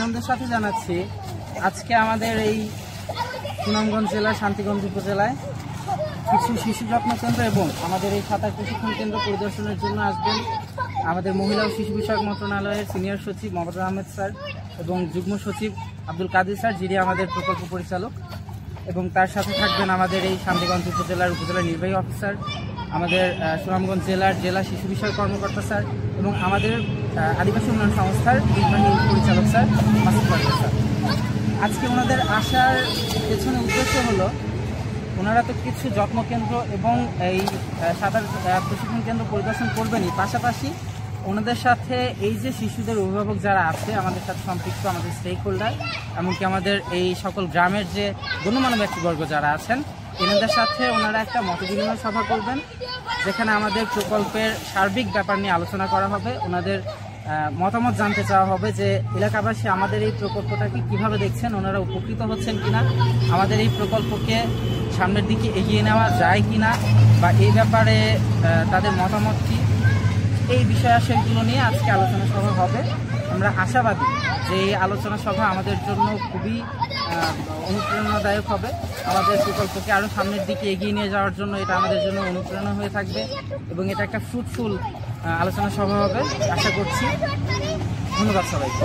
আনন্দের সাথে জানাচ্ছি আজকে আমাদের এই সুনামগঞ্জ জেলার শান্তিগঞ্জ উপজেলায় কিছু শিশু যত্ন কেন্দ্র এবং আমাদের এই সাঁতার প্রশিক্ষণ কেন্দ্র পরিদর্শনের জন্য আসবেন আমাদের মহিলা ও শিশু বিষয়ক মন্ত্রণালয়ের সিনিয়র সচিব মোহাম্মদ আহমেদ স্যার এবং যুগ্ম সচিব আব্দুল কাদির স্যার, যিনি আমাদের প্রকল্প পরিচালক, এবং তার সাথে থাকবেন আমাদের এই শান্তিগঞ্জ উপজেলা নির্বাহী অফিসার, আমাদের সুনামগঞ্জ জেলা শিশু বিষয়ক কর্মকর্তা স্যার এবং আমাদের আদিবাসী উন্নয়ন সংস্থার নির্বাহী পরিচালক স্যার মাসুদ স্যার। আজকে ওনাদের আসার পেছনে উদ্দেশ্য হলো ওনারা তো কিছু যত্ন কেন্দ্র এবং এই সাঁতার প্রশিক্ষণ কেন্দ্র পরিদর্শন করবেনই, পাশাপাশি ওনাদের সাথে এই যে শিশুদের অভিভাবক যারা আছে আমাদের সাথে সম্পৃক্ত, আমাদের স্টেক হোল্ডার, এমনকি আমাদের এই সকল গ্রামের যে গণ্যমান্য ব্যক্তিবর্গ যারা আছেন, এনাদের সাথে ওনারা একটা মতবিনিময় সভা করবেন, যেখানে আমাদের প্রকল্পের সার্বিক ব্যাপার নিয়ে আলোচনা করা হবে। ওনাদের মতামত জানতে চাওয়া হবে যে এলাকাবাসী আমাদের এই প্রকল্পটাকে কিভাবে দেখছেন, ওনারা উপকৃত হচ্ছেন কিনা, আমাদের এই প্রকল্পকে সামনের দিকে এগিয়ে নেওয়া যায় কিনা, বা এই ব্যাপারে তাদের মতামত কি, এই বিষয়াশয়গুলো নিয়ে আজকে আলোচনা সভা হবে। আমরা আশাবাদী যে এই আলোচনা সভা আমাদের জন্য খুবই অনুপ্রেরণাদায়ক হবে। আমাদের প্রকল্পকে আরও সামনের দিকে এগিয়ে নিয়ে যাওয়ার জন্য এটা আমাদের জন্য অনুপ্রেরণা হয়ে থাকবে এবং এটা একটা ফ্রুটফুল আলোচনা সভা হবে আশা করছি। ধন্যবাদ সবাইকে।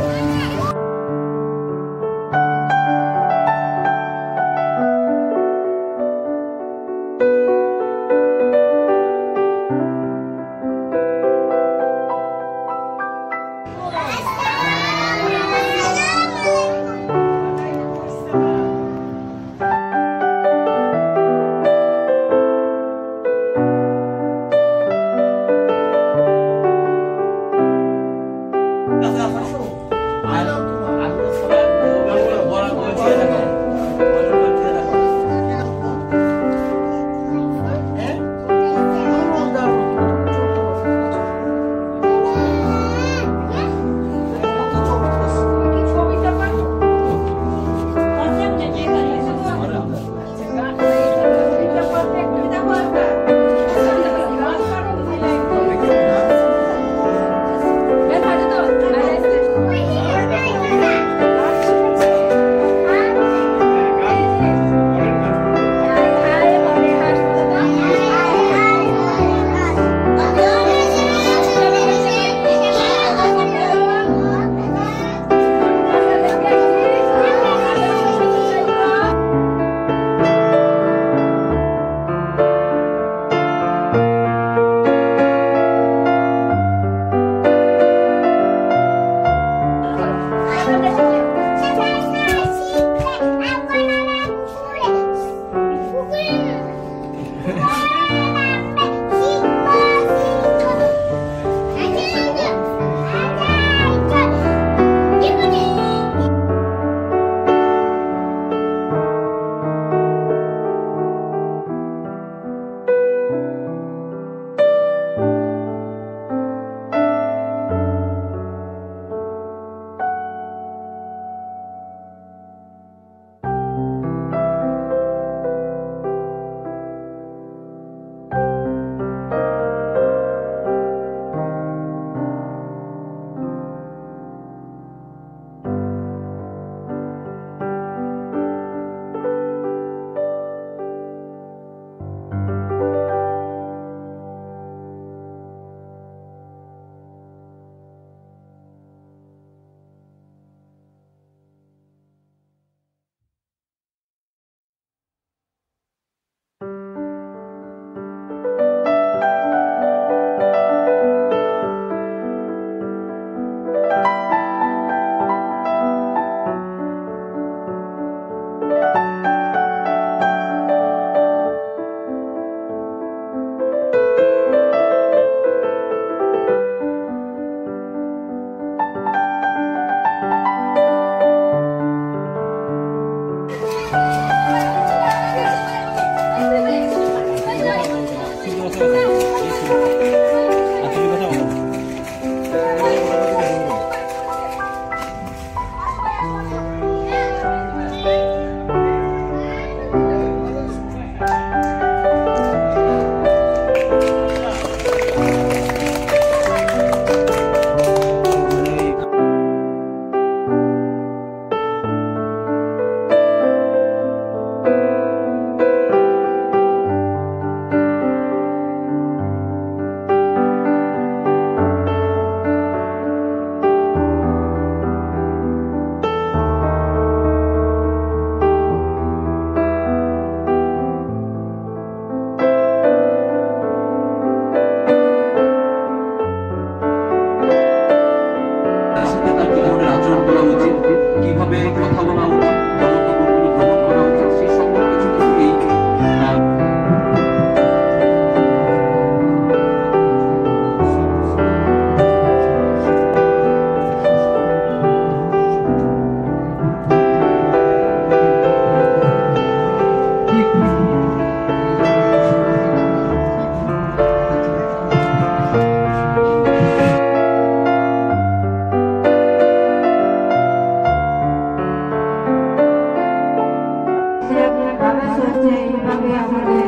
এইভাবে আমাদের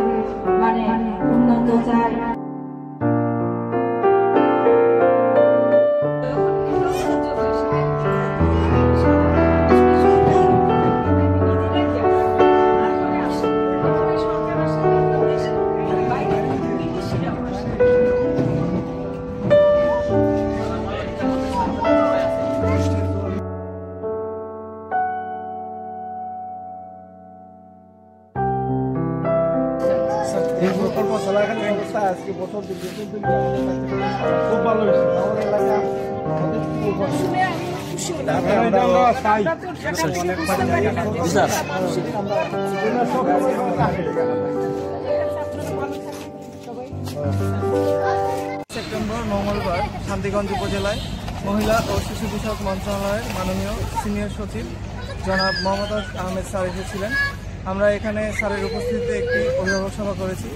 মানে উন্নত চাই। এই প্রকল্প চলাকালীন অবস্থা আজকে বছর খুব ভালো হয়েছে আমাদের এলাকা সেপ্টেম্বর মঙ্গলবার শান্তিগঞ্জ উপজেলায় মহিলা ও শিশু বিষয়ক মন্ত্রণালয়ের মাননীয় সিনিয়র সচিব জনাব মোহাম্মদ আহমেদ স্যার এসেছিলেন। আমরা এখানে স্যারের উপস্থিতিতে একটি অভিভাবক সভা করেছি।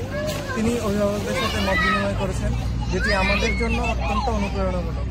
তিনি অভিভাবকদের সাথে মত বিনিময় করেছেন, যেটি আমাদের জন্য অত্যন্ত অনুপ্রেরণামূলক।